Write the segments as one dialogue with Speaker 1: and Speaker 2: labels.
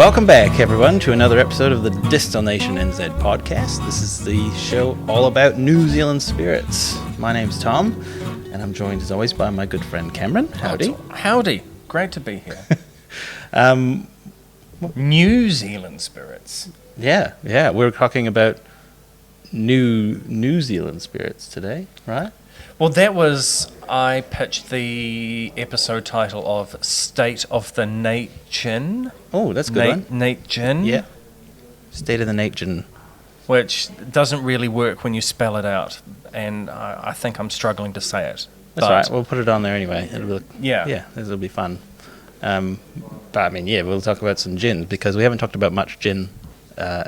Speaker 1: Welcome back, everyone, to another episode of the Distil-Nation NZ podcast. This is the show all about New Zealand spirits. My name's Tom, and I'm joined, as always, by my good friend Cameron. Howdy.
Speaker 2: Howdy. Great to be here. New Zealand spirits.
Speaker 1: Yeah. We're talking about New Zealand spirits today, right?
Speaker 2: Well, I pitched the episode title of State of the NatGIN.
Speaker 1: Oh, that's a good one.
Speaker 2: NatGIN.
Speaker 1: Yeah. State of the NatGIN.
Speaker 2: Which doesn't really work when you spell it out, and I think I'm struggling to say it.
Speaker 1: That's all right. We'll put it on there anyway.
Speaker 2: Yeah,
Speaker 1: this will be fun. But I mean, we'll talk about some gin because we haven't talked about much gin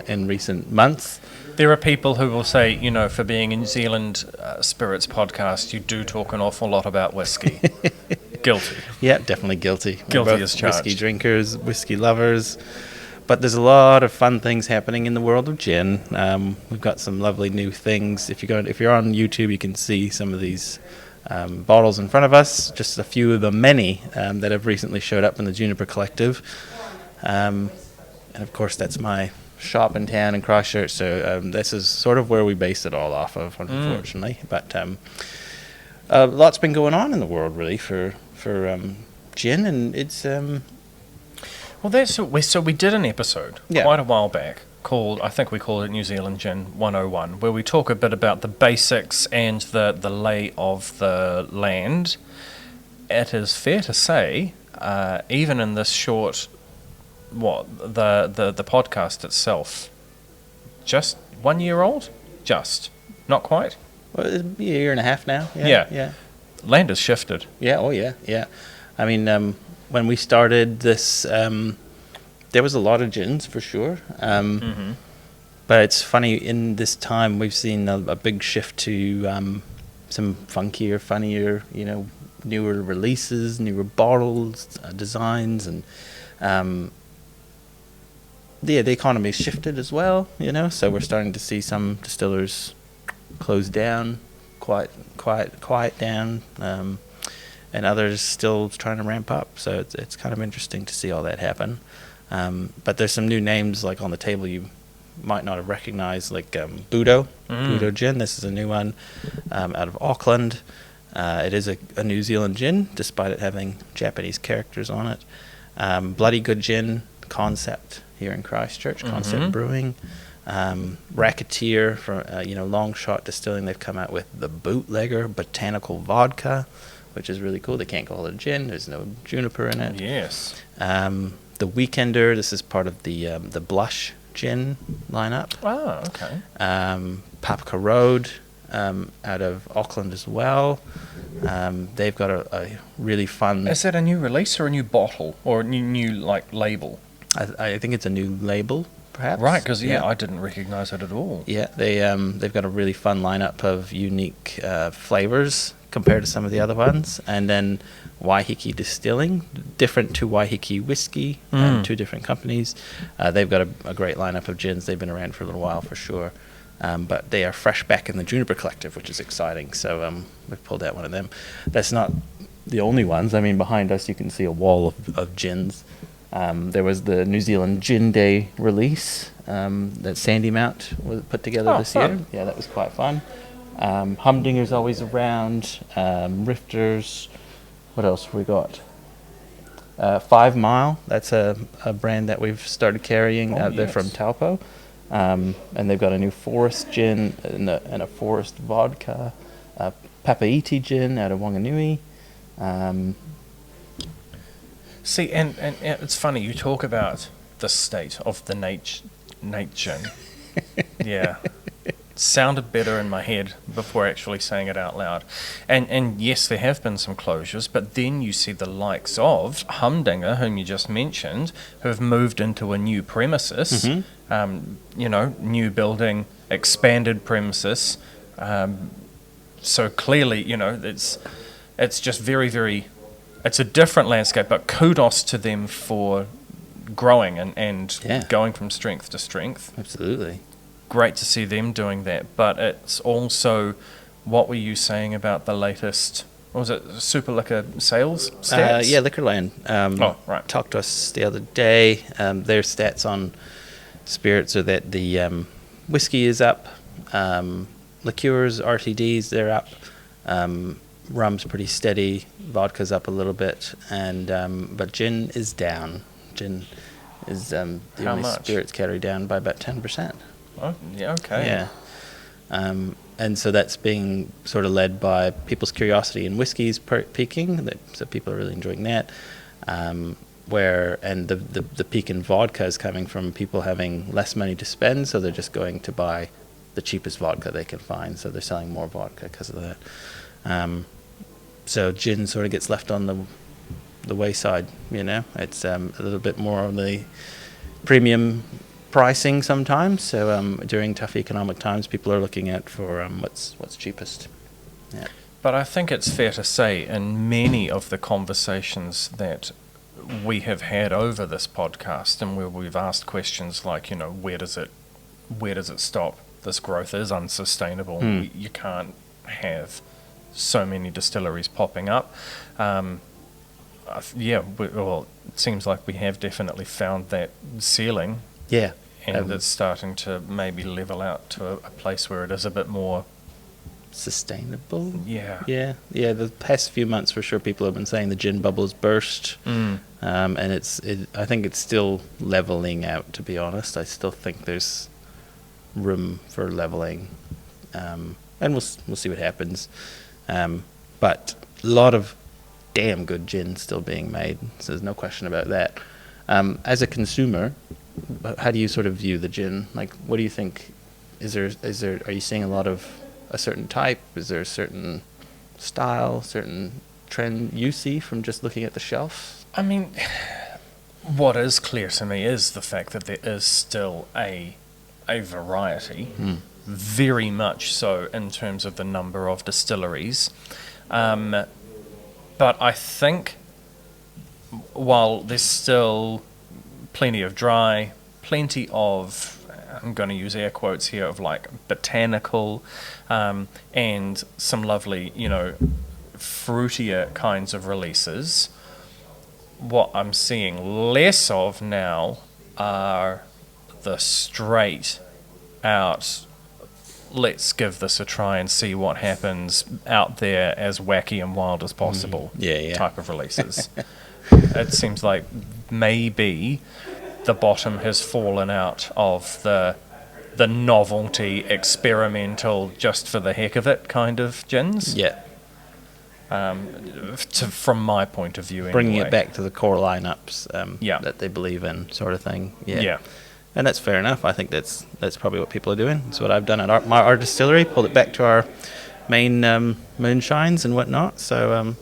Speaker 1: in recent months.
Speaker 2: There are people who will say, for being a New Zealand Spirits podcast, you do talk an awful lot about whiskey. Guilty.
Speaker 1: Yeah, definitely guilty.
Speaker 2: Guilty
Speaker 1: We're both
Speaker 2: as charged.
Speaker 1: Whiskey drinkers, whiskey lovers. But there's a lot of fun things happening in the world of gin. We've got some lovely new things. If you're on YouTube, you can see some of these bottles in front of us. Just a few of the many that have recently showed up in the Juniper Collective. And of course, that's my shop in town in Christchurch. So this is sort of where we base it all off of, unfortunately. But a lot's been going on in the world, really, for gin, and it's
Speaker 2: So we did an episode quite a while back I think we called it New Zealand Gin 101, where we talk a bit about the basics and the lay of the land. It is fair to say, even in this short, the podcast itself, just 1 year old? Just. Not quite?
Speaker 1: Well, it'll be a year and a half now.
Speaker 2: Yeah. Land has shifted.
Speaker 1: Yeah, yeah. I mean, when we started this, there was a lot of gins for sure. But it's funny, in this time we've seen a big shift to some funkier, funnier, newer releases, newer bottles, designs, and the economy's shifted as well, so we're starting to see some distillers close down, quiet down, and others still trying to ramp up. So it's kind of interesting to see all that happen. But there's some new names like on the table you might not have recognized, like Budo Gin. This is a new one out of Auckland. It is a New Zealand gin, despite it having Japanese characters on it. Bloody Good Gin, Concept here in Christchurch, Concept Brewing. Racketeer from Long Shot Distilling. They've come out with the Bootlegger Botanical Vodka, which is really cool. They can't call it a gin. There's no juniper in it.
Speaker 2: Yes.
Speaker 1: The Weekender. This is part of the Blush gin lineup.
Speaker 2: Oh, okay.
Speaker 1: Papaka Road out of Auckland as well. They've got a really fun.
Speaker 2: Is that a new release or a new bottle or a new label?
Speaker 1: I think it's a new label, perhaps.
Speaker 2: Right, because I didn't recognise it at all.
Speaker 1: Yeah, they've got a really fun lineup of unique flavours compared to some of the other ones, and then Waiheke Distilling, different to Waiheke Whiskey, two different companies. They've got a great lineup of gins. They've been around for a little while for sure, but they are fresh back in the Juniper Collective, which is exciting. So we've pulled out one of them. That's not the only ones. I mean, behind us you can see a wall of gins. There was the New Zealand Gin Day release that Sandy Mount was put together this year. Yeah, that was quite fun. Humdinger's always around. Rifters. What else have we got? 5 Mile. That's a brand that we've started carrying out there from Taupo. And they've got a new Forest Gin and a Forest Vodka. Papaiti Gin out of Wanganui.
Speaker 2: See, and it's funny, you talk about the state of the NatGIN. Yeah. Sounded better in my head before actually saying it out loud. And yes, there have been some closures, but then you see the likes of Humdinger, whom you just mentioned, who have moved into a new premises, new building, expanded premises. So clearly, it's just very, very... It's a different landscape, but kudos to them for growing and going from strength to strength.
Speaker 1: Absolutely.
Speaker 2: Great to see them doing that, but it's also, what were you saying about the latest what was it, Super Liquor sales stats?
Speaker 1: Yeah, Liquorland.
Speaker 2: Right.
Speaker 1: Talked to us the other day. Their stats on spirits are that the whiskey is up, liqueurs, RTDs, they're up. Rum's pretty steady. Vodka's up a little bit, and but gin is down. Gin is the
Speaker 2: How
Speaker 1: only
Speaker 2: much?
Speaker 1: spirits category down by about 10%.
Speaker 2: Oh, yeah, okay.
Speaker 1: Yeah. And so that's being sort of led by people's curiosity in whiskies peaking. So people are really enjoying that. And the peak in vodka is coming from people having less money to spend, so they're just going to buy the cheapest vodka they can find. So they're selling more vodka because of that. So gin sort of gets left on the wayside. It's a little bit more on the premium pricing sometimes. So during tough economic times, people are looking at for what's cheapest. Yeah.
Speaker 2: But I think it's fair to say in many of the conversations that we have had over this podcast, and where we've asked questions like, where does it stop? This growth is unsustainable. You can't have so many distilleries popping up. It seems like we have definitely found that ceiling.
Speaker 1: Yeah.
Speaker 2: And it's starting to maybe level out to a place where it is a bit more
Speaker 1: sustainable.
Speaker 2: Yeah.
Speaker 1: Yeah. The past few months, for sure, people have been saying the gin bubble's burst, and I think it's still leveling out. To be honest, I still think there's room for leveling, and we'll see what happens. But a lot of damn good gin still being made, so there's no question about that. As a consumer, how do you sort of view the gin? Like, what do you think? Are you seeing a lot of a certain type? Is there a certain style, certain trend you see from just looking at the shelf?
Speaker 2: I mean, what is clear to me is the fact that there is still a variety, very much so in terms of the number of distilleries. But I think while there's still plenty of dry, plenty of, I'm going to use air quotes here, of like botanical, and some lovely, fruitier kinds of releases, what I'm seeing less of now are the straight out, let's give this a try and see what happens out there, as wacky and wild as possible type of releases. It seems like maybe the bottom has fallen out of the novelty, experimental, just for the heck of it kind of gins.
Speaker 1: Yeah.
Speaker 2: From my point of view,
Speaker 1: Bringing
Speaker 2: anyway.
Speaker 1: it back to the core lineups that they believe in, sort of thing. Yeah. And that's fair enough. I think that's probably what people are doing. It's what I've done at our distillery, pulled it back to our main moonshines and whatnot. So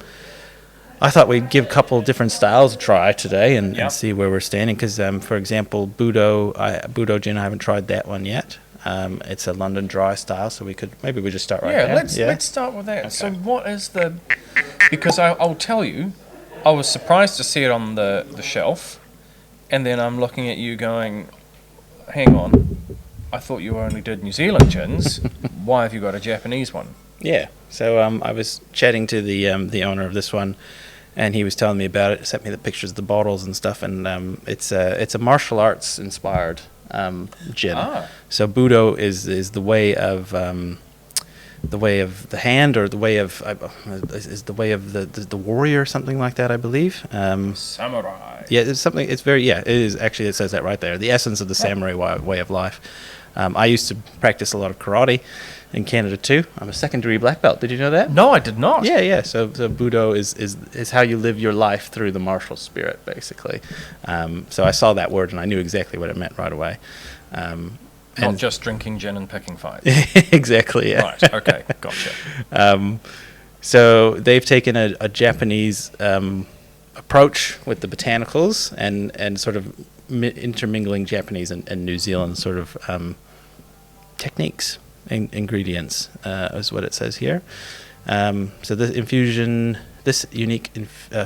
Speaker 1: I thought we'd give a couple of different styles a try today and see where we're standing. Because, for example, Budo gin, I haven't tried that one yet. It's a London dry style, so we just start right there.
Speaker 2: Let's start with that.
Speaker 1: Okay.
Speaker 2: So what is because I'll tell you, I was surprised to see it on the shelf, and then I'm looking at you going, hang on, I thought you only did New Zealand gins. Why have you got a Japanese one?
Speaker 1: Yeah. So I was chatting to the owner of this one, and he was telling me about it. Sent me the pictures of the bottles and stuff, and it's a martial arts inspired gin. So Budo is the way of the hand, or the way of is the way of the warrior, or something like that, I believe.
Speaker 2: Samurai.
Speaker 1: Yeah, it's something. It's very it is actually. It says that right there. The essence of the samurai way of life. I used to practice a lot of karate in Canada too. I'm a second-degree black belt. Did you know that?
Speaker 2: No, I did not.
Speaker 1: Yeah. So Budo is how you live your life through the martial spirit, basically. So I saw that word and I knew exactly what it meant right away.
Speaker 2: Not just drinking gin and picking fights.
Speaker 1: Exactly. Yeah.
Speaker 2: Right. Okay. Gotcha.
Speaker 1: So they've taken a Japanese approach with the botanicals and sort of intermingling Japanese and New Zealand sort of techniques and ingredients is what it says here. So this unique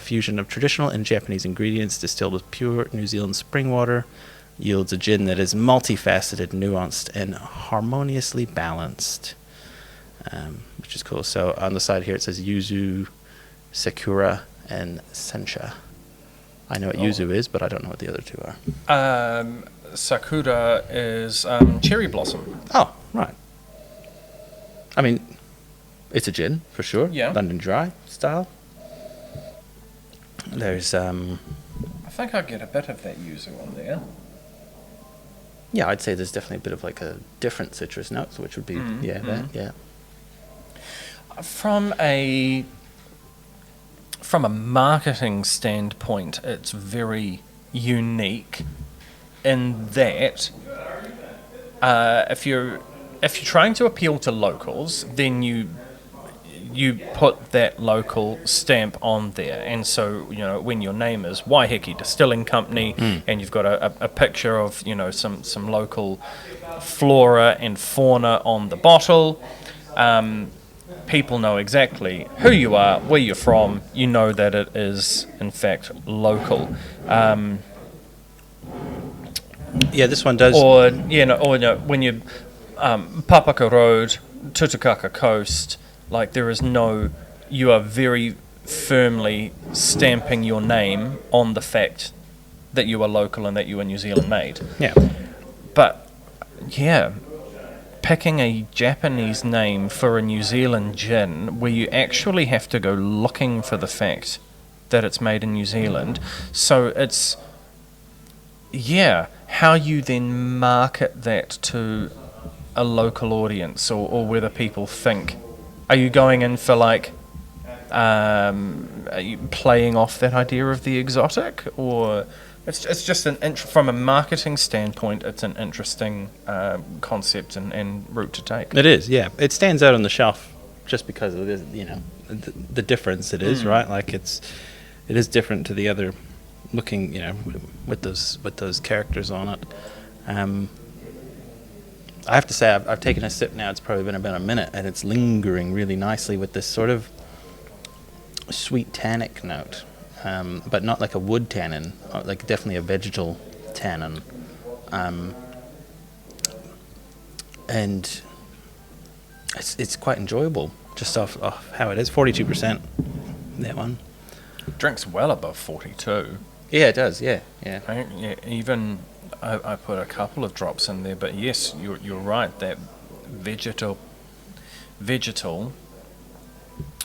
Speaker 1: fusion of traditional and Japanese ingredients distilled with pure New Zealand spring water yields a gin that is multifaceted, nuanced, and harmoniously balanced, which is cool. So on the side here it says yuzu, Sakura, and Sencha. I know what yuzu is, but I don't know what the other two are.
Speaker 2: Sakura is cherry blossom.
Speaker 1: Oh, right. I mean, it's a gin, for sure.
Speaker 2: Yeah.
Speaker 1: London Dry style. There's,
Speaker 2: I think I get a bit of that yuzu on there.
Speaker 1: yeah, I'd say there's definitely a bit of like a different citrus notes, which would be, that, yeah.
Speaker 2: From a marketing standpoint, it's very unique in that if you're trying to appeal to locals, then you put that local stamp on there, and so when your name is Waiheke Distilling Company, and you've got a picture of some local flora and fauna on the bottle. People know exactly who you are, where you're from. You know that it is, in fact, local.
Speaker 1: Yeah, this one does.
Speaker 2: Or when you Papaka Road, Tutukaka Coast, like you are very firmly stamping your name on the fact that you are local and that you are New Zealand made.
Speaker 1: Yeah.
Speaker 2: But yeah, picking a Japanese name for a New Zealand gin where you actually have to go looking for the fact that it's made in New Zealand. So it's, how you then market that to a local audience, or whether people think, are you going in for are you playing off that idea of the exotic, or it's just from a marketing standpoint, it's an interesting concept and route to take.
Speaker 1: It is, yeah. It stands out on the shelf just because of the difference it is, right? Like it is different to the other looking, with those characters on it. I have to say, I've taken a sip now. It's probably been about a minute, and it's lingering really nicely with this sort of sweet tannic note, but not like a wood tannin, like definitely a vegetal tannin, and it's quite enjoyable just off how it is. 42%, that one.
Speaker 2: Drinks well above 42.
Speaker 1: Yeah, it does. Yeah.
Speaker 2: Even I put a couple of drops in there, but yes, you're right. That vegetal,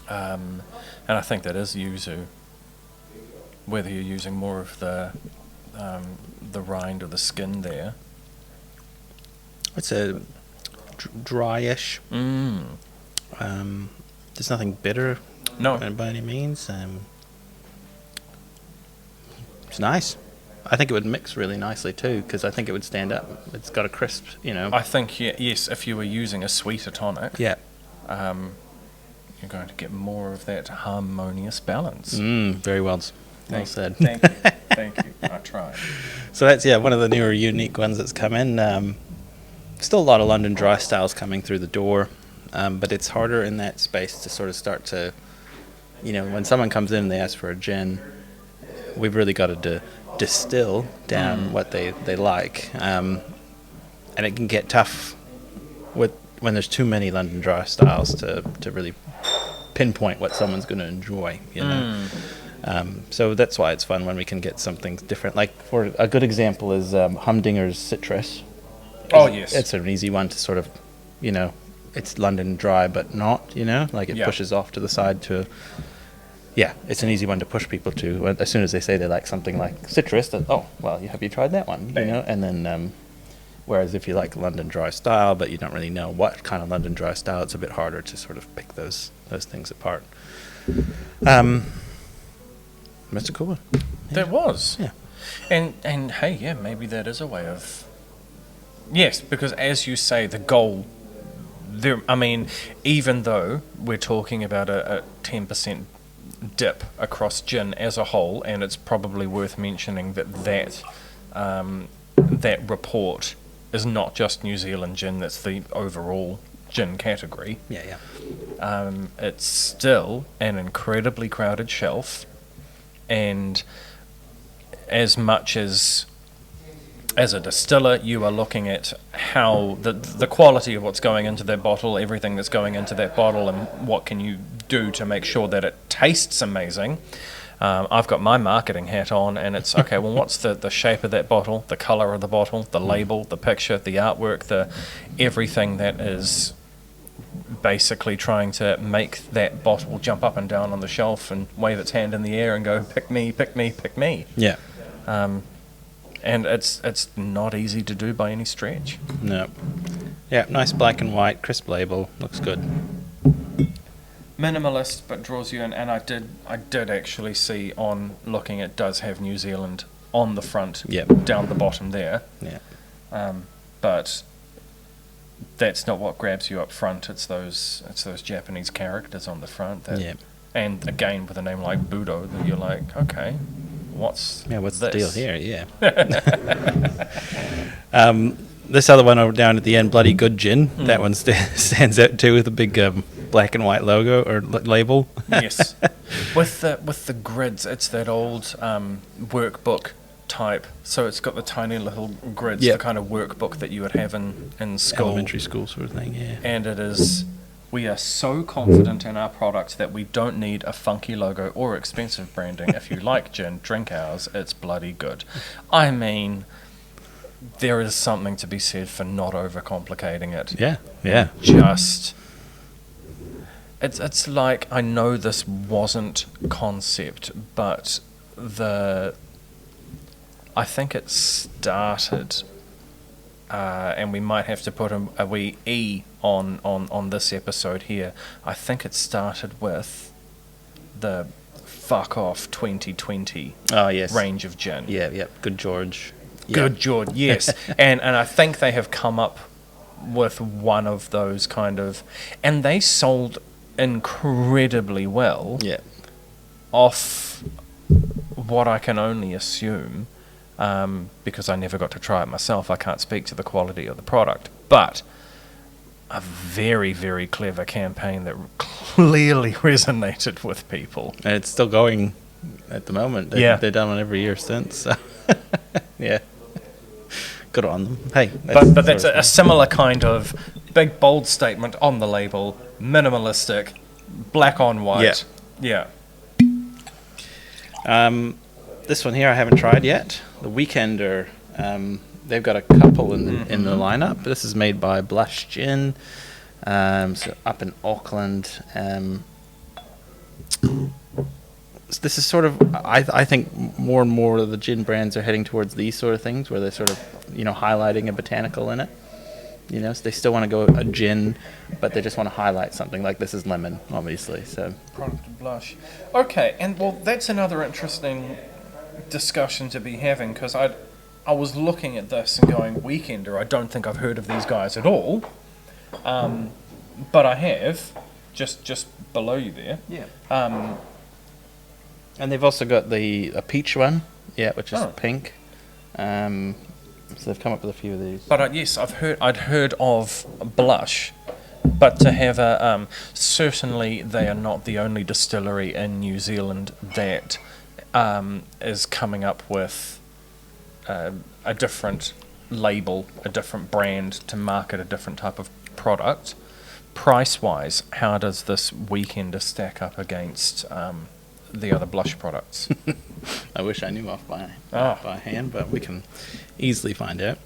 Speaker 2: and I think that is yuzu. Whether you're using more of the rind or the skin there.
Speaker 1: It's a dryish. There's nothing bitter.
Speaker 2: No,
Speaker 1: by any means. It's nice. I think it would mix really nicely too, because I think it would stand up. It's got a crisp,
Speaker 2: I think yes, if you were using a sweeter tonic,
Speaker 1: yeah,
Speaker 2: you're going to get more of that harmonious balance.
Speaker 1: Very well said.
Speaker 2: Thank you. Thank you. I tried.
Speaker 1: So that's one of the newer unique ones that's come in. Still a lot of London Dry styles coming through the door, but it's harder in that space to sort of start to, when someone comes in and they ask for a gin, we've really got to distill down what they like, and it can get tough when there's too many London Dry styles to really pinpoint what someone's going to enjoy, so that's why it's fun when we can get something different. Like, for a good example is Humdinger's Citrus.
Speaker 2: Oh yes,
Speaker 1: it's an easy one to sort of, it's London Dry but not, like it pushes off to the side to. Yeah, it's an easy one to push people to. As soon as they say they like something like citrus, then, have you tried that one? And then, whereas if you like London Dry style, but you don't really know what kind of London Dry style, it's a bit harder to sort of pick those things apart. That's a cool one. Yeah.
Speaker 2: That was.
Speaker 1: Yeah.
Speaker 2: And hey, yeah, maybe that is a way of. Yes, because as you say, the goal. Even though we're talking about a 10% dip across gin as a whole, and it's probably worth mentioning that report is not just New Zealand gin, that's the overall gin category.
Speaker 1: Yeah.
Speaker 2: It's still an incredibly crowded shelf, and as much as as a distiller, you are looking at how the quality of what's going into that bottle, everything that's going into that bottle, and what can you do to make sure that it tastes amazing. I've got my marketing hat on, and it's, okay, well, what's the shape of that bottle, the colour of the bottle, the label, the picture, the artwork, everything that is basically trying to make that bottle jump up and down on the shelf and wave its hand in the air and go, pick me, pick me, pick me.
Speaker 1: Yeah.
Speaker 2: And it's not easy to do by any stretch.
Speaker 1: No. Yeah, nice black and white, crisp label, looks good.
Speaker 2: Minimalist, but draws you in. And I did actually see, on looking, it does have New Zealand on the front, down the bottom there.
Speaker 1: Yeah.
Speaker 2: But that's not what grabs you up front. It's those Japanese characters on the front. And again, with a name like Budo, then you're like, okay, what's
Speaker 1: the deal here? Yeah. This other one over down at the end, Bloody Good Gin. That one stands out too, with a big black and white logo or label.
Speaker 2: Yes, with the grids. It's that old workbook type. So it's got the tiny little grids, the kind of workbook that you would have in school,
Speaker 1: elementary school sort of thing. Yeah.
Speaker 2: And it is. We are so confident in our product that we don't need a funky logo or expensive branding. If you like gin, drink ours. It's bloody good. I mean, there is something to be said for not overcomplicating it.
Speaker 1: Yeah.
Speaker 2: Just, it's like, I know this wasn't concept, but I think it started, and we might have to put a wee E on this episode here. I think it started with the fuck off 2020 range of gin.
Speaker 1: Yeah. Good George.
Speaker 2: Good George, yes. and I think they have come up with one of those kind of, and they sold incredibly well.
Speaker 1: Yeah.
Speaker 2: Off what I can only assume, because I never got to try it myself, I can't speak to the quality of the product, but a very, very clever campaign that clearly resonated with people.
Speaker 1: And it's still going at the moment. They've done one every year since. So. Yeah. Good on them. Hey,
Speaker 2: but that's a similar kind of big, bold statement on the label, minimalistic, black on white. Yeah.
Speaker 1: This one here I haven't tried yet. The Weekender. They've got a couple in the lineup. This is made by Blush Gin, so up in Auckland. This is sort of, I think more and more of the gin brands are heading towards these sort of things, where they're sort of, highlighting a botanical in it. So they still want to go a gin, but they just want to highlight something. Like this is lemon, obviously. So
Speaker 2: product of Blush. Okay, and well, that's another interesting discussion to be having, because I was looking at this and going, Weekender, I don't think I've heard of these guys at all, but I have, just below you there.
Speaker 1: Yeah. And they've also got a peach one, which is pink. So they've come up with a few of these.
Speaker 2: But yes, I'd heard of Blush, but to have certainly they are not the only distillery in New Zealand that is coming up with a different label, a different brand to market a different type of product. Price-wise, how does this Weekender stack up against the other Blush products?
Speaker 1: I wish I knew off by hand, but we can easily find out.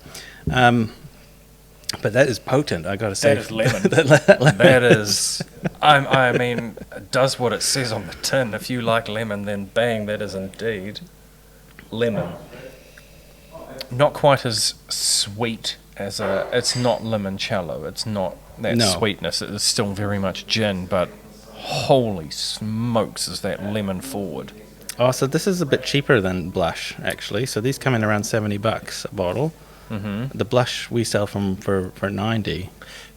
Speaker 1: But that is potent, I gotta say.
Speaker 2: That is lemon. That is, I mean, it does what it says on the tin. If you like lemon, then bang, that is indeed lemon. Not quite as sweet as it's not limoncello. It's not that sweetness. It is still very much gin, but holy smokes, is that lemon forward.
Speaker 1: Oh, so this is a bit cheaper than Blush, actually. So these come in around $70 a bottle. Mm-hmm. The Blush we sell for 90.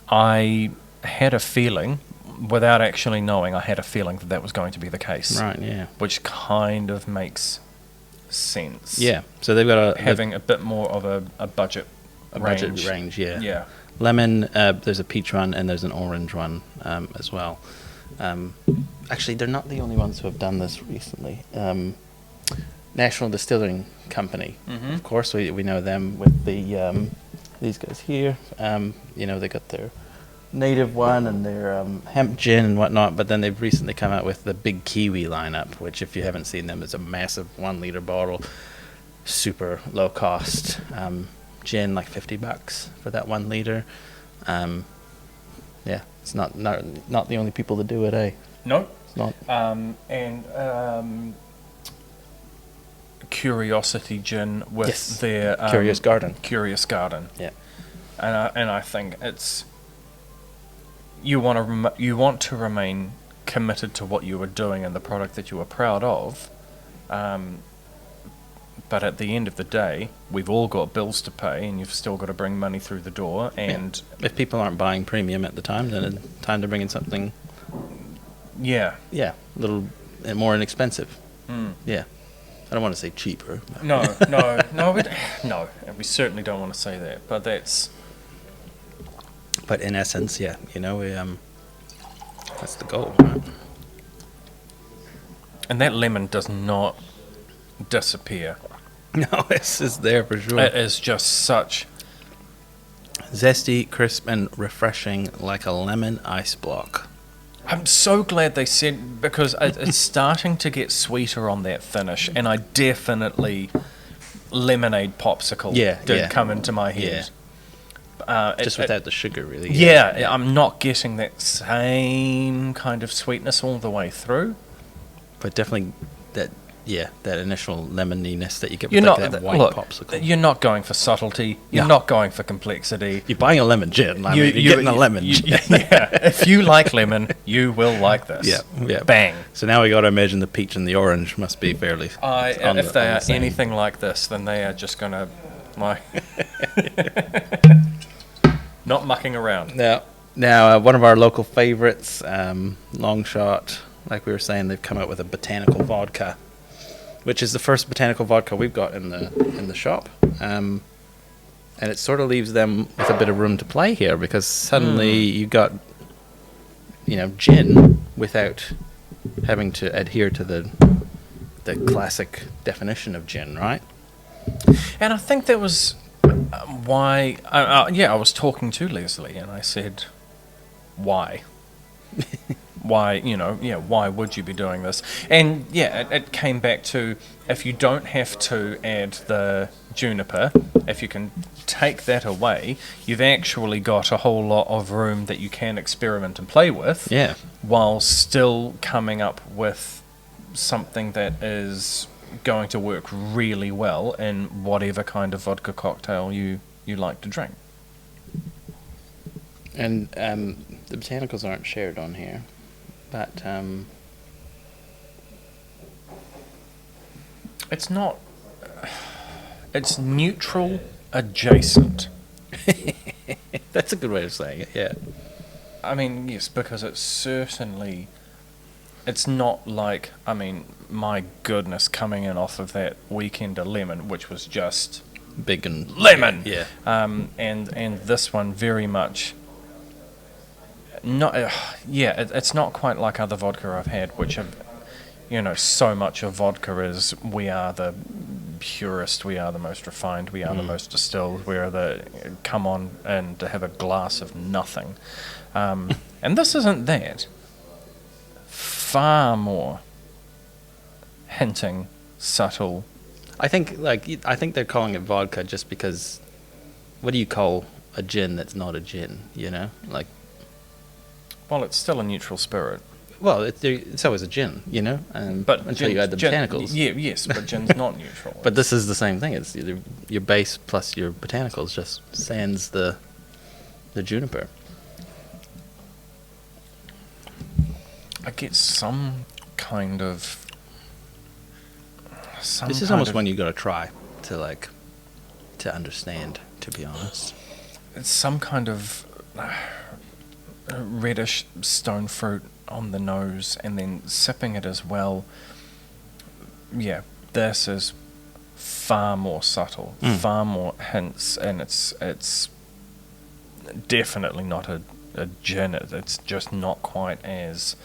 Speaker 2: I had a feeling, without actually knowing, I had a feeling that was going to be the case.
Speaker 1: Right, yeah.
Speaker 2: Which kind of makes sense.
Speaker 1: Yeah, so they've got
Speaker 2: having a bit more of a budget range.
Speaker 1: Budget range, yeah.
Speaker 2: Yeah.
Speaker 1: Lemon, there's a peach one, and there's an orange one as well. Actually, they're not the only ones who have done this recently. National Distilling Company.
Speaker 2: Mm-hmm.
Speaker 1: Of course, we know them with the these guys here. They got their native one and their hemp gin and whatnot, but then they've recently come out with the Big Kiwi lineup, which, if you haven't seen them, is a massive 1 liter bottle, super low cost gin, like $50 for that 1 liter. Yeah, it's not the only people to do it, eh?
Speaker 2: No.
Speaker 1: It's not.
Speaker 2: And Curiosity Gin with
Speaker 1: Yes.
Speaker 2: their
Speaker 1: Curious Garden.
Speaker 2: Curious Garden.
Speaker 1: Yeah.
Speaker 2: And I think it's you want to remain committed to what you are doing and the product that you are proud of. But at the end of the day, we've all got bills to pay, and you've still got to bring money through the door. And
Speaker 1: if people aren't buying premium at the time, then it's time to bring in something.
Speaker 2: Yeah.
Speaker 1: Yeah, a little more inexpensive.
Speaker 2: Mm.
Speaker 1: Yeah, I don't want to say cheaper.
Speaker 2: No, we certainly don't want to say that. But that's.
Speaker 1: But in essence, yeah, that's the goal. Right?
Speaker 2: And that lemon does not disappear.
Speaker 1: No, it's there for sure.
Speaker 2: It is just such
Speaker 1: zesty, crisp, and refreshing, like a lemon ice block.
Speaker 2: I'm so glad they said, because it's starting to get sweeter on that finish, and I definitely lemonade popsicle did come into my head.
Speaker 1: Just without the sugar, really.
Speaker 2: Yeah, I'm not getting that same kind of sweetness all the way through.
Speaker 1: But definitely that initial lemoniness that you get with that white popsicle.
Speaker 2: You're not going for subtlety. You're not going for complexity.
Speaker 1: You're buying a lemon gin. You're getting a lemon gin.
Speaker 2: Yeah, if you like lemon, you will like this.
Speaker 1: Yeah.
Speaker 2: Bang.
Speaker 1: So now we got to imagine the peach and the orange must be fairly.
Speaker 2: If they are anything like this, then they are just going to not mucking around.
Speaker 1: Now, one of our local favorites, Long Shot, like we were saying, they've come out with a botanical vodka, which is the first botanical vodka we've got in the shop, and it sort of leaves them with a bit of room to play here, because suddenly you got gin without having to adhere to the classic definition of gin, right?
Speaker 2: And I think that was why. I was talking to Leslie, and I said, "Why?" Why, why would you be doing this? And it came back to, if you don't have to add the juniper, if you can take that away, you've actually got a whole lot of room that you can experiment and play with, while still coming up with something that is going to work really well in whatever kind of vodka cocktail you like to drink.
Speaker 1: And the botanicals aren't shared on here. But
Speaker 2: it's not. It's neutral adjacent.
Speaker 1: That's a good way of saying it. Yeah.
Speaker 2: I mean, yes, because it's certainly. It's not like, my goodness, coming in off of that Weekender lemon, which was just
Speaker 1: big and
Speaker 2: lemon.
Speaker 1: Yeah.
Speaker 2: And this one very much. It's not quite like other vodka I've had, which have, so much of vodka is, we are the purest, we are the most refined, we are the most distilled, we are the come on and to have a glass of nothing. And this isn't that. Far more hinting, subtle.
Speaker 1: I think they're calling it vodka just because, what do you call a gin that's not a gin?
Speaker 2: Well, it's still a neutral spirit.
Speaker 1: Well, it's always a gin,
Speaker 2: but
Speaker 1: until you add the botanicals.
Speaker 2: Yes, but gin's not neutral.
Speaker 1: But this is the same thing. It's your base plus your botanicals, just sans the juniper.
Speaker 2: I get some kind of.
Speaker 1: This is almost one you got to try to understand. To be honest,
Speaker 2: it's some kind of reddish stone fruit on the nose, and then sipping it as well. Yeah, this is far more subtle, far more hints, and it's definitely not a gin. It's just not quite as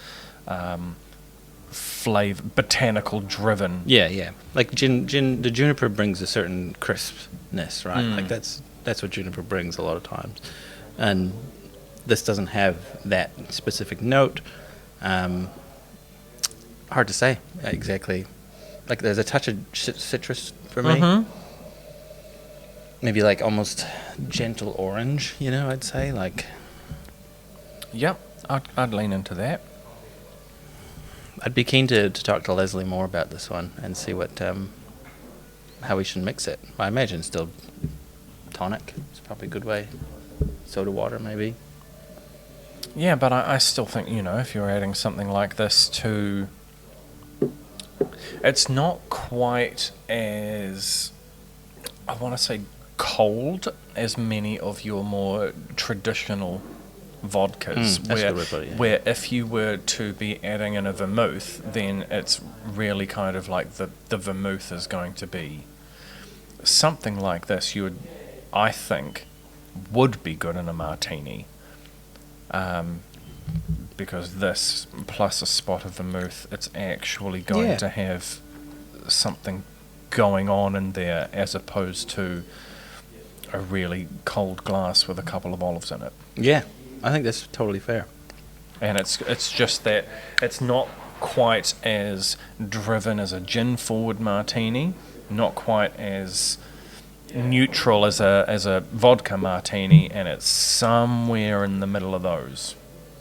Speaker 2: flavor, botanical driven.
Speaker 1: Yeah. Like the juniper brings a certain crispness, right? Like that's what juniper brings a lot of times, and this doesn't have that specific note. Hard to say exactly. Like there's a touch of citrus for me. Maybe like almost gentle orange, I'd say like.
Speaker 2: Yep, I'd lean into that.
Speaker 1: I'd be keen to talk to Leslie more about this one and see what how we should mix it. I imagine still tonic. It's probably a good way. Soda water maybe.
Speaker 2: Yeah, but I still think, if you're adding something like this to... It's not quite as, I want to say, cold as many of your more traditional vodkas, where if you were to be adding in a vermouth, then it's really kind of like the vermouth is going to be something like this. I think, would be good in a martini, because this plus a spot of vermouth, it's actually going to have something going on in there, as opposed to a really cold glass with a couple of olives in it.
Speaker 1: Yeah. I think that's totally fair.
Speaker 2: And it's just that it's not quite as driven as a gin-forward martini, not quite as neutral as a vodka martini, and it's somewhere in the middle of those.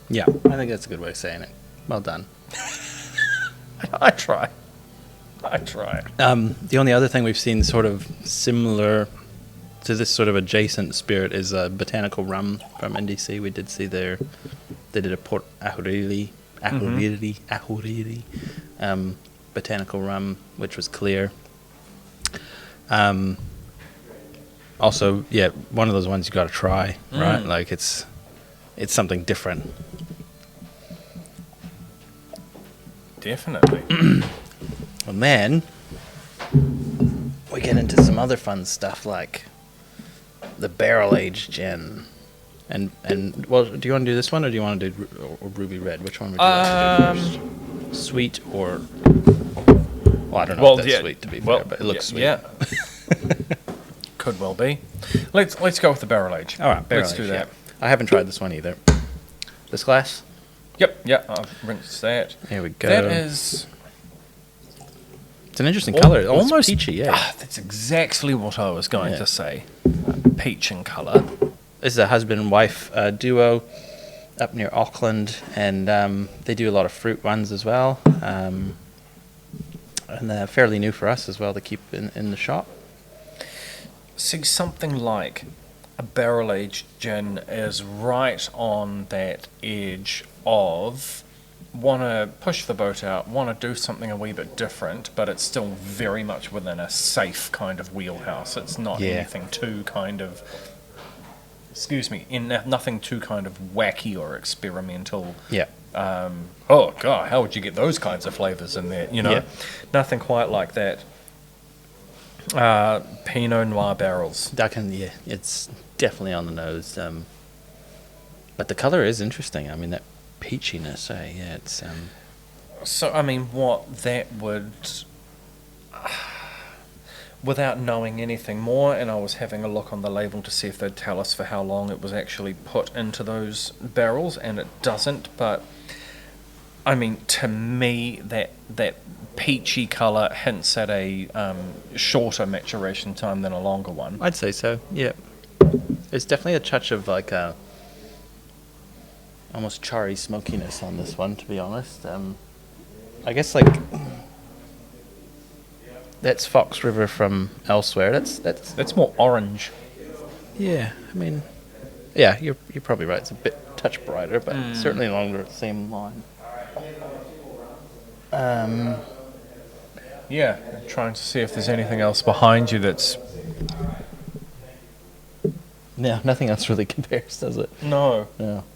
Speaker 1: Yeah, I think that's a good way of saying it. Well done.
Speaker 2: I try.
Speaker 1: The only other thing we've seen sort of similar to this sort of adjacent spirit is botanical rum from NDC. We did see they did a Port Ahuriri botanical rum, which was clear. Also, yeah, one of those ones you got to try, right? Like it's something different.
Speaker 2: Definitely.
Speaker 1: And then we get into some other fun stuff like the barrel-aged gin. And well, do you want to do this one, or do you want to do Ruby Red? Which one would you like to do first? Sweet or... Well, I don't know if that's sweet, to be fair, but it looks sweet.
Speaker 2: Yeah. Could well be. Let's go with the barrel age.
Speaker 1: All right,
Speaker 2: let's do that.
Speaker 1: Yeah. I haven't tried this one either. This glass?
Speaker 2: Yep, yeah, I've rinsed that.
Speaker 1: Here we go.
Speaker 2: That is...
Speaker 1: It's an interesting colour. Almost peachy, yeah.
Speaker 2: That's exactly what I was going to say. Peach in colour.
Speaker 1: This is a husband and wife duo up near Auckland, and they do a lot of fruit ones as well. And they're fairly new for us as well to keep in the shop.
Speaker 2: See, something like a barrel-aged gin is right on that edge of want to push the boat out, want to do something a wee bit different, but it's still very much within a safe kind of wheelhouse. It's not anything too kind of, nothing too kind of wacky or experimental.
Speaker 1: Yeah.
Speaker 2: Oh, God, how would you get those kinds of flavours in there? Nothing quite like that. Pinot Noir barrels.
Speaker 1: It's definitely on the nose. But the colour is interesting. I mean, that peachiness, it's...
Speaker 2: So, I mean, what that would... Without knowing anything more, and I was having a look on the label to see if they'd tell us for how long it was actually put into those barrels, and it doesn't, but... I mean, to me, that peachy colour hints at a shorter maturation time than a longer one.
Speaker 1: I'd say so, yeah. There's definitely a touch of like a almost charry smokiness on this one, to be honest. I guess like that's Fox River from elsewhere. That's
Speaker 2: more orange.
Speaker 1: Yeah, I mean, yeah, you're probably right. It's a touch brighter, but certainly along the same line.
Speaker 2: Yeah, trying to see if there's anything else behind you that's...
Speaker 1: No, nothing else really compares, does it?
Speaker 2: No.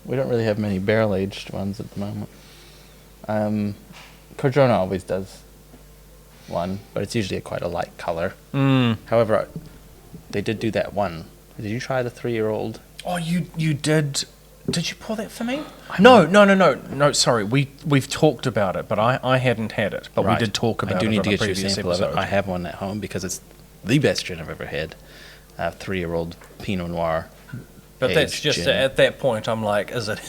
Speaker 1: We don't really have many barrel-aged ones at the moment. Cardrona always does one, but it's usually quite a light colour. However, they did do that one. Did you try the 3-year-old?
Speaker 2: Oh, you did Did you pour that for me? No. Sorry, we've talked about it, but I hadn't had it. But we did talk about it.
Speaker 1: I do need to
Speaker 2: on a
Speaker 1: get you a
Speaker 2: previous
Speaker 1: sample
Speaker 2: episode.
Speaker 1: of it. I have one at home because it's the best gin I've ever had. 3-year-old Pinot Noir.
Speaker 2: But that's
Speaker 1: aged
Speaker 2: just
Speaker 1: gin.
Speaker 2: at that point. I'm like, is it?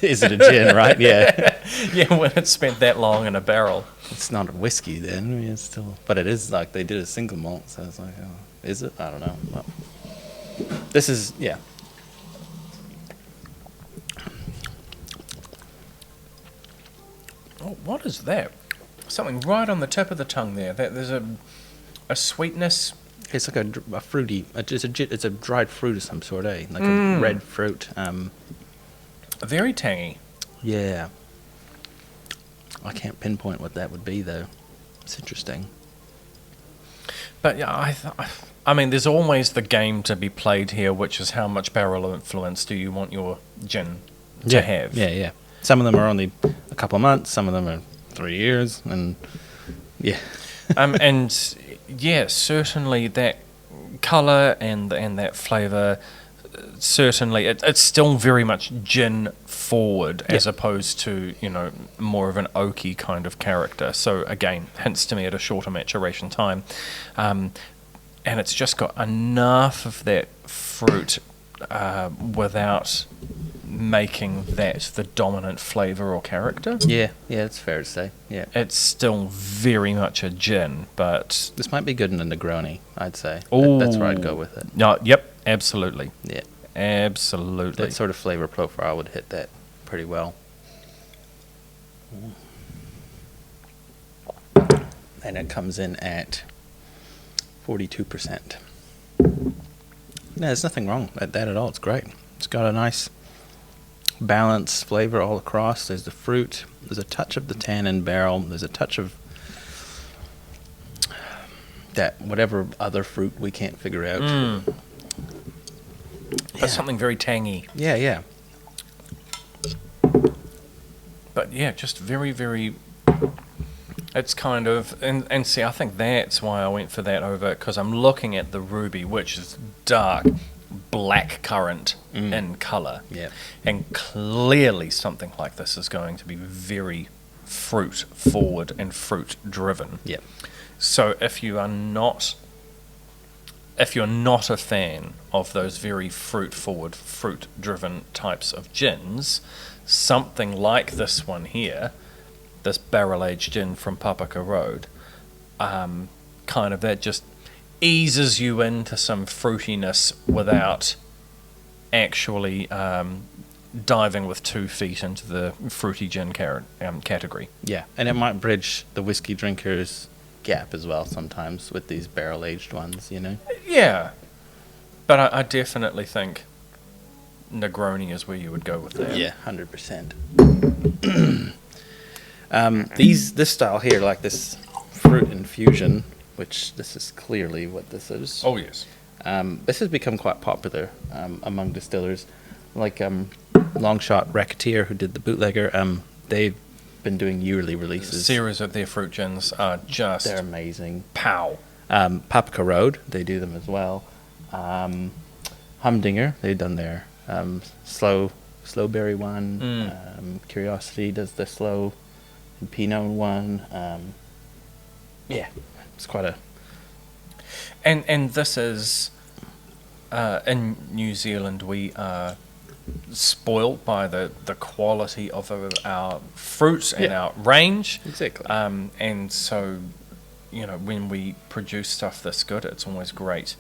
Speaker 1: Is it a gin, right? Yeah.
Speaker 2: Yeah, when it's spent that long in a barrel.
Speaker 1: It's not a whiskey then. I mean, it's still, but it is like they did a single malt, so it's like, oh, is it? I don't know. Well, this is, yeah.
Speaker 2: Oh, what is that? Something right on the tip of the tongue there. There's a sweetness.
Speaker 1: It's like a fruity. It's a dried fruit of some sort, eh? Like a red fruit.
Speaker 2: Very tangy.
Speaker 1: Yeah. I can't pinpoint what that would be though. It's interesting.
Speaker 2: But yeah, I mean, there's always the game to be played here, which is how much barrel influence do you want your gin to have?
Speaker 1: Yeah. Some of them are only a couple of months. Some of them are 3 years, and yeah.
Speaker 2: And yeah, certainly that colour and that flavour. Certainly, it's still very much gin forward as opposed to, more of an oaky kind of character. So again, hints to me at a shorter maturation time. And it's just got enough of that fruit without making that the dominant flavour or character.
Speaker 1: Yeah, it's fair to say. Yeah.
Speaker 2: It's still very much a gin, but...
Speaker 1: This might be good in a Negroni, I'd say.
Speaker 2: Ooh.
Speaker 1: That's where I'd go with it.
Speaker 2: No, yep, absolutely.
Speaker 1: Yeah.
Speaker 2: Absolutely.
Speaker 1: That sort of flavor profile would hit that pretty well. And it comes in at 42%. No, there's nothing wrong with that at all. It's great. It's got a nice balanced flavor all across. There's the fruit. There's a touch of the tannin barrel. There's a touch of that whatever other fruit we can't figure out.
Speaker 2: But something very tangy.
Speaker 1: Yeah.
Speaker 2: But yeah, just very, very... It's kind of... And see, I think that's why I went for that over... Because I'm looking at the ruby, which is dark black currant in colour.
Speaker 1: Yeah.
Speaker 2: And clearly something like this is going to be very fruit forward and fruit driven.
Speaker 1: Yeah.
Speaker 2: So if you're not a fan of those very fruit-forward, fruit-driven types of gins, something like this one here, this barrel-aged gin from Papaka Road, kind of that just eases you into some fruitiness without actually diving with 2 feet into the fruity gin category.
Speaker 1: Yeah, and it might bridge the whiskey drinkers gap as well sometimes with these barrel-aged ones,
Speaker 2: Yeah, but I definitely think Negroni is where you would go with that.
Speaker 1: Yeah, 100%. This style here, like this fruit infusion, which this is clearly what this is.
Speaker 2: Oh, yes.
Speaker 1: This has become quite popular among distillers. Like Longshot Racketeer, who did the Bootlegger, they've been doing yearly releases.
Speaker 2: The series of their fruit gins are just...
Speaker 1: They're amazing.
Speaker 2: Pow.
Speaker 1: Papaka Road, they do them as well. Humdinger, they've done their slow berry one. Curiosity does the slow Pinot one. Yeah, it's quite a...
Speaker 2: And this is... in New Zealand, we are spoilt by the quality of our fruits and our range.
Speaker 1: Exactly.
Speaker 2: And so, when we produce stuff this good, it's always great.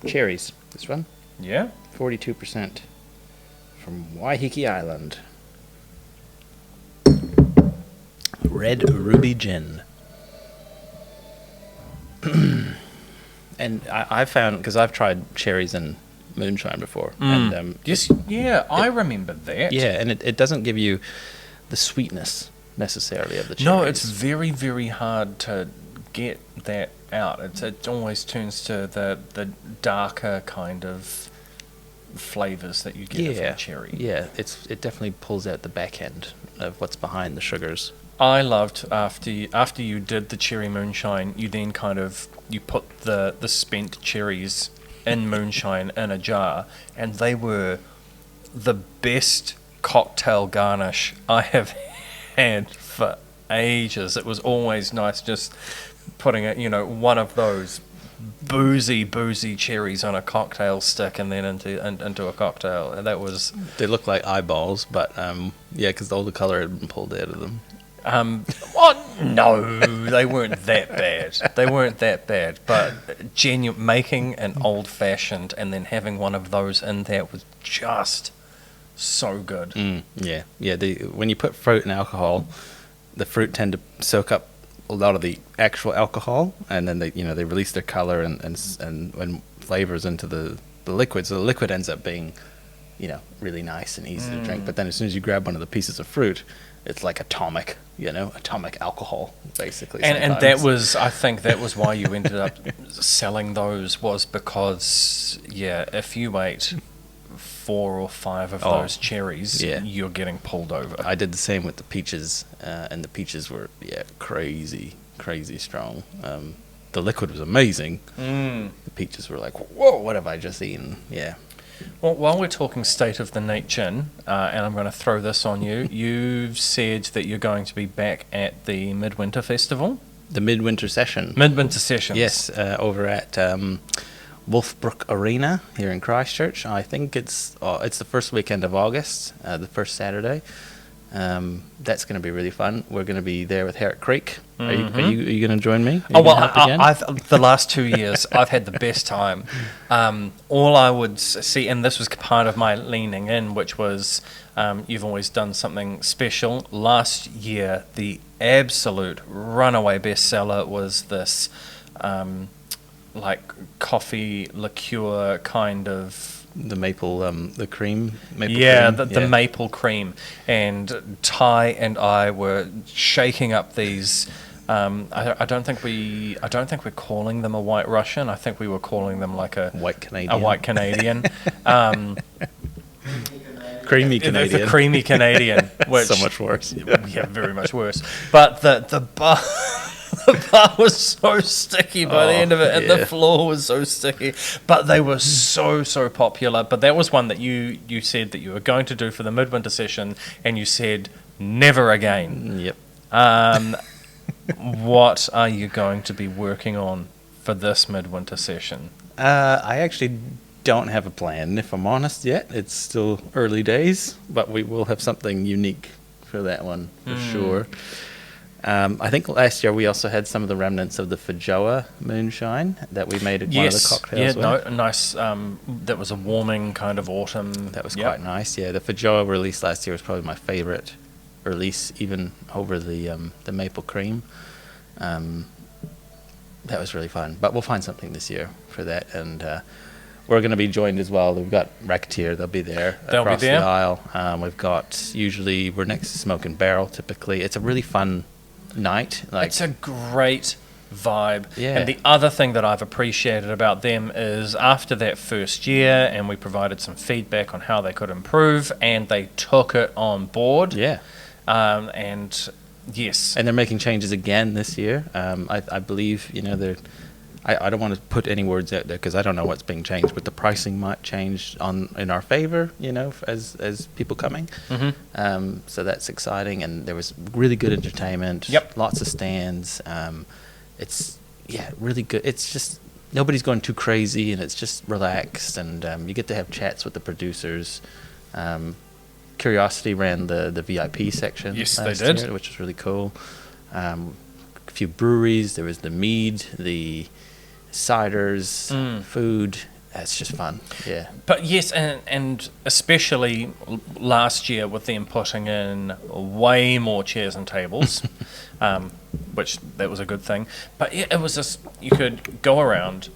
Speaker 1: Cherries, this one.
Speaker 2: Yeah?
Speaker 1: 42% from Waiheke Island. Red Ruby Gin. And I found, because I've tried cherries and moonshine before. And,
Speaker 2: Yes, yeah, I remember that.
Speaker 1: yeah, and it doesn't give you the sweetness necessarily of the cherries.
Speaker 2: No, it's very, very hard to get that out. It always turns to the darker kind of flavours that you get from cherry.
Speaker 1: Yeah, it definitely pulls out the back end of what's behind the sugars.
Speaker 2: I loved after you did the cherry moonshine, you then you put the spent cherries in moonshine in a jar, and they were the best cocktail garnish I have had for ages. It was always nice just putting it, one of those boozy cherries on a cocktail stick and then into a cocktail. And that was...
Speaker 1: They look like eyeballs, but because all the color had been pulled out of them.
Speaker 2: No, they weren't that bad. But making an old fashioned and then having one of those in there was just so good.
Speaker 1: Yeah. When you put fruit and alcohol, the fruit tend to soak up a lot of the actual alcohol, and then they release their color and flavors into the liquid. So the liquid ends up being, really nice and easy to drink. But then as soon as you grab one of the pieces of fruit, it's like atomic alcohol, basically.
Speaker 2: And I think that was why you ended up selling those, was because, if you ate 4 or 5 of those cherries, you're getting pulled over.
Speaker 1: I did the same with the peaches, and the peaches were, crazy strong. The liquid was amazing. The peaches were like, whoa, what have I just eaten? Yeah.
Speaker 2: Well, while we're talking state of the NatGIN, and I'm going to throw this on you, you've said that you're going to be back at the Midwinter Festival.
Speaker 1: The Midwinter Session.
Speaker 2: Midwinter Sessions.
Speaker 1: Yes, over at Wolfbrook Arena here in Christchurch. I think it's the first weekend of August, the first Saturday. That's going to be really fun. We're going to be there with Herrick Creek. Are you going to join me?
Speaker 2: I've the last 2 years I've had the best time. All I would see, and this was part of my leaning in, which was you've always done something special. Last year, the absolute runaway bestseller was this coffee liqueur kind of.
Speaker 1: The maple, the cream.
Speaker 2: The maple cream, and Ty and I were shaking up these. I don't think we're calling them a White Russian. I think we were calling them like a
Speaker 1: White Canadian.
Speaker 2: A White Canadian.
Speaker 1: Creamy Canadian.
Speaker 2: The creamy Canadian, which
Speaker 1: so much worse.
Speaker 2: Yeah, very much worse. But the bar. The bar was so sticky by the end of it, and the floor was so sticky. But they were so popular. But that was one that you said that you were going to do for the Midwinter Session, and you said never again.
Speaker 1: Yep.
Speaker 2: What are you going to be working on for this Midwinter Session?
Speaker 1: I actually don't have a plan, if I'm honest, yet. It's still early days, but we will have something unique for that one, for sure. I think last year we also had some of the remnants of the Fajoa moonshine that we made one of the cocktails with.
Speaker 2: Nice. That was a warming kind of autumn.
Speaker 1: That was quite nice. Yeah, the Fajoa release last year was probably my favorite release, even over the maple cream. That was really fun. But we'll find something this year for that, and we're going to be joined as well. We've got Racketeer. They'll be there across the aisle. We're next to Smoke and Barrel. Typically, it's a really fun night.
Speaker 2: It's a great vibe.
Speaker 1: Yeah.
Speaker 2: And the other thing that I've appreciated about them is after that first year, and we provided some feedback on how they could improve, and they took it on board.
Speaker 1: Yeah.
Speaker 2: And yes.
Speaker 1: And they're making changes again this year. I believe, they're... I don't want to put any words out there because I don't know what's being changed, but the pricing might change in our favor, as people coming. So that's exciting, and there was really good entertainment.
Speaker 2: Yep.
Speaker 1: Lots of stands. It's really good. It's just nobody's going too crazy, and it's just relaxed, and you get to have chats with the producers. Curiosity ran the VIP section.
Speaker 2: Yes,
Speaker 1: last
Speaker 2: they did,
Speaker 1: year, which was really cool. A few breweries. There was the mead, the ciders, food. It's just fun. Yeah.
Speaker 2: But yes, and especially last year with them putting in way more chairs and tables, which that was a good thing. But yeah, it was just, you could go around,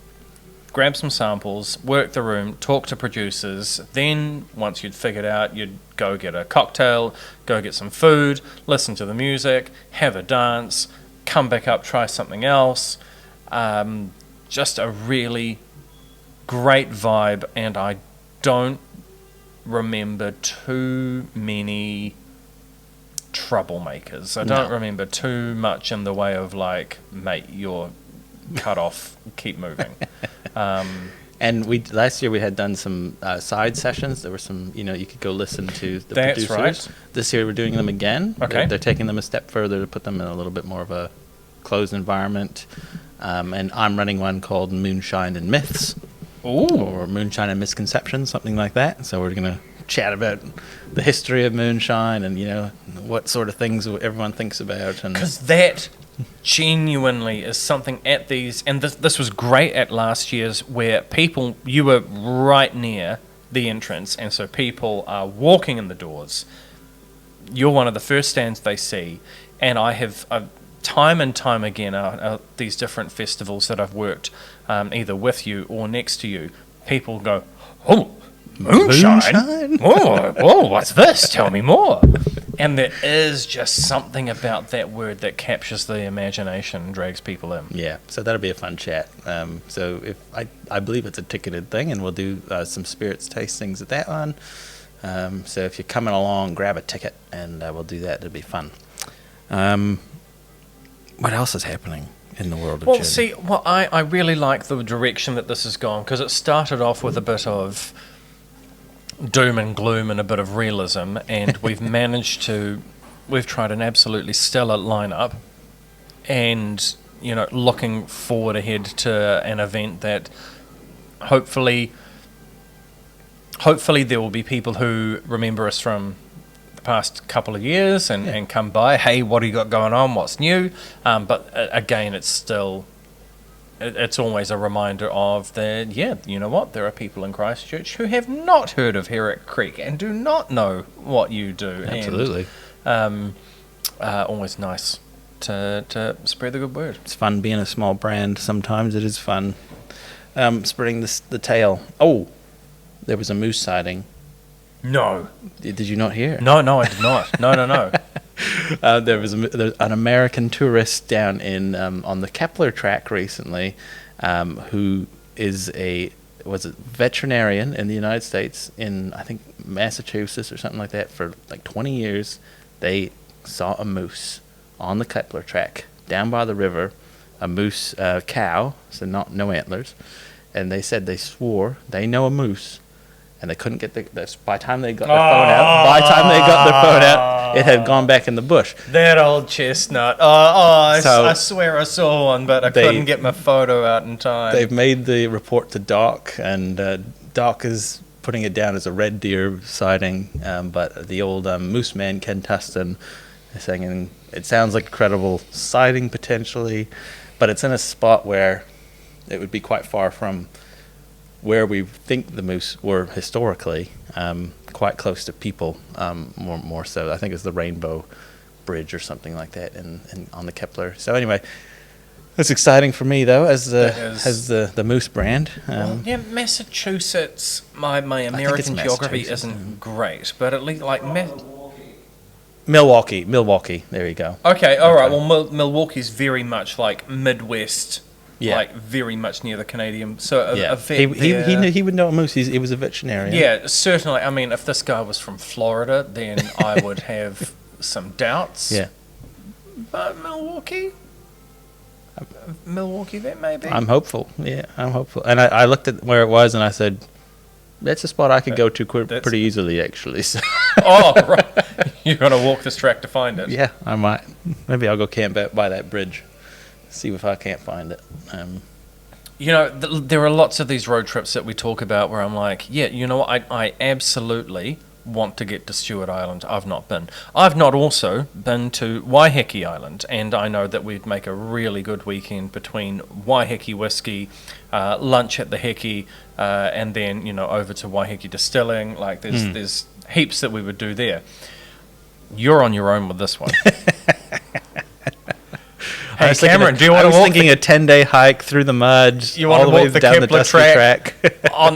Speaker 2: grab some samples, work the room, talk to producers. Then once you'd figured out, you'd go get a cocktail, go get some food, listen to the music, have a dance, come back up, try something else. Just a really great vibe, and I don't remember too many troublemakers. I don't remember too much in the way of like, mate, you're cut off, keep moving.
Speaker 1: And last year we had done some side sessions. There were some, you could go listen to the
Speaker 2: That's
Speaker 1: producers.
Speaker 2: right.
Speaker 1: This year we're doing them again.
Speaker 2: Okay.
Speaker 1: They're taking them a step further to put them in a little bit more of a closed environment. And I'm running one called Moonshine and Myths.
Speaker 2: Ooh.
Speaker 1: Or Moonshine and Misconceptions, something like that. So we're going to chat about the history of moonshine and, what sort of things everyone thinks about.
Speaker 2: Because that genuinely is something at these, and this was great at last year's, where you were right near the entrance, and so people are walking in the doors. You're one of the first stands they see, and I have time and time again these different festivals that I've worked either with you or next to you, people go, "Oh, moonshine? Oh, what's this? Tell me more." And there is just something about that word that captures the imagination and drags people in.
Speaker 1: Yeah, so that'll be a fun chat. So if I believe it's a ticketed thing, and we'll do some spirits tastings at that one. So if you're coming along, grab a ticket, and we'll do that. It'll be fun. What else is happening in the world of gin?
Speaker 2: I really like the direction that this has gone, because it started off with a bit of doom and gloom and a bit of realism, and we've tried an absolutely stellar lineup, and looking forward ahead to an event that hopefully there will be people who remember us from the past couple of years and come by, hey, what do you got going on, what's new, but again, it's always a reminder of you know what, there are people in Christchurch who have not heard of Herrick Creek and do not know what you do.
Speaker 1: Absolutely.
Speaker 2: And always nice to spread the good word.
Speaker 1: It's fun being a small brand. Sometimes it is fun spreading the tale. Oh, there was a moose sighting.
Speaker 2: No.
Speaker 1: Did you not hear?
Speaker 2: No, I did not. No.
Speaker 1: There was an American tourist down in on the Kepler track recently, who is was a veterinarian in the United States, in I think Massachusetts or something like that, for like 20 years. They saw a moose on the Kepler track down by the river, a moose cow, so no antlers, and they said they swore they know a moose. And they couldn't get by the time they got their phone out, it had gone back in the bush.
Speaker 2: That old chestnut. I swear I saw one, but I couldn't get my photo out in time.
Speaker 1: They've made the report to Doc, and Doc is putting it down as a red deer sighting. But the old moose man, Ken Tustin, is saying it sounds like a credible sighting potentially, but it's in a spot where it would be quite far from where we think the moose were historically, quite close to people, more so. I think it's the Rainbow Bridge or something like that on the Kepler. So anyway, it's exciting for me though, as the moose brand.
Speaker 2: Massachusetts. My American geography isn't great, but at least like
Speaker 1: Milwaukee. There you go.
Speaker 2: Okay, all right. Well, Milwaukee's very much like Midwest. Yeah. Like very much near the Canadian. So a vet
Speaker 1: he would know a moose. He was a veterinarian.
Speaker 2: Yeah, certainly. I mean, if this guy was from Florida, then I would have some doubts.
Speaker 1: Yeah.
Speaker 2: But Milwaukee vet maybe.
Speaker 1: I'm hopeful. Yeah, I'm hopeful. And I looked at where it was and I said, that's a spot I could go to pretty easily, actually. So.
Speaker 2: Oh, right. You're gonna walk this track to find it.
Speaker 1: Yeah, I might. Maybe I'll go camp out by that bridge. See if I can't find it.
Speaker 2: There are lots of these road trips that we talk about where I'm like, yeah, you know what, I absolutely want to get to Stewart Island. I've not been. I've not also been to Waiheke Island, and I know that we'd make a really good weekend between Waiheke whiskey, lunch at the Heki, and then, over to Waiheke Distilling. Like, there's heaps that we would do there. You're on your own with this one. Hey, Cameron, do you want to walk?
Speaker 1: I was thinking a 10-day hike through the mud,
Speaker 2: you want
Speaker 1: all
Speaker 2: to
Speaker 1: the way
Speaker 2: walk the
Speaker 1: down
Speaker 2: Kepler
Speaker 1: the dusty track.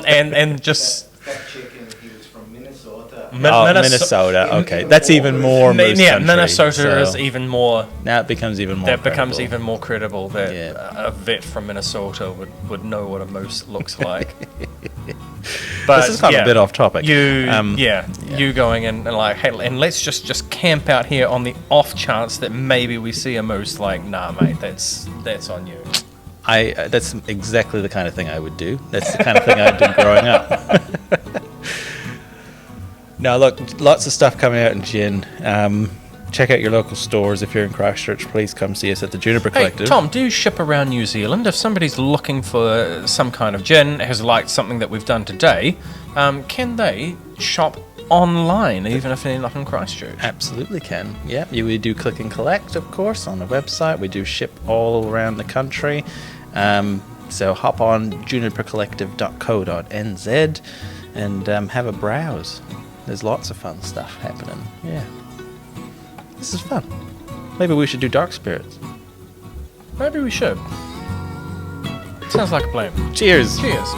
Speaker 2: and just...
Speaker 3: He was from Minnesota.
Speaker 1: Minnesota. Okay, that's even more moose country,
Speaker 2: Minnesota is even more...
Speaker 1: Now it becomes even more credible.
Speaker 2: Becomes even more credible that a vet from Minnesota would know what a moose looks like. But
Speaker 1: this is kind of a bit off topic.
Speaker 2: You going in and like, hey, and let's just camp out here on the off chance that maybe we see a moose. Like, nah, mate, that's on you.
Speaker 1: That's exactly the kind of thing I would do. That's the kind of thing I did growing up. Now, look, lots of stuff coming out in gin. Check out your local stores. If you're in Christchurch, please come see us at the Juniper
Speaker 2: Hey,
Speaker 1: Collective.
Speaker 2: Tom, do you ship around New Zealand? If somebody's looking for some kind of gin, has liked something that we've done today, can they shop online, even if they're not in Christchurch?
Speaker 1: Absolutely can. Yeah, we do click and collect, of course, on the website. We do ship all around the country. So hop on junipercollective.co.nz and have a browse. There's lots of fun stuff happening. Yeah. This is fun. Maybe we should do Dark Spirits.
Speaker 2: Maybe we should. Sounds like a plan.
Speaker 1: Cheers.
Speaker 2: Cheers.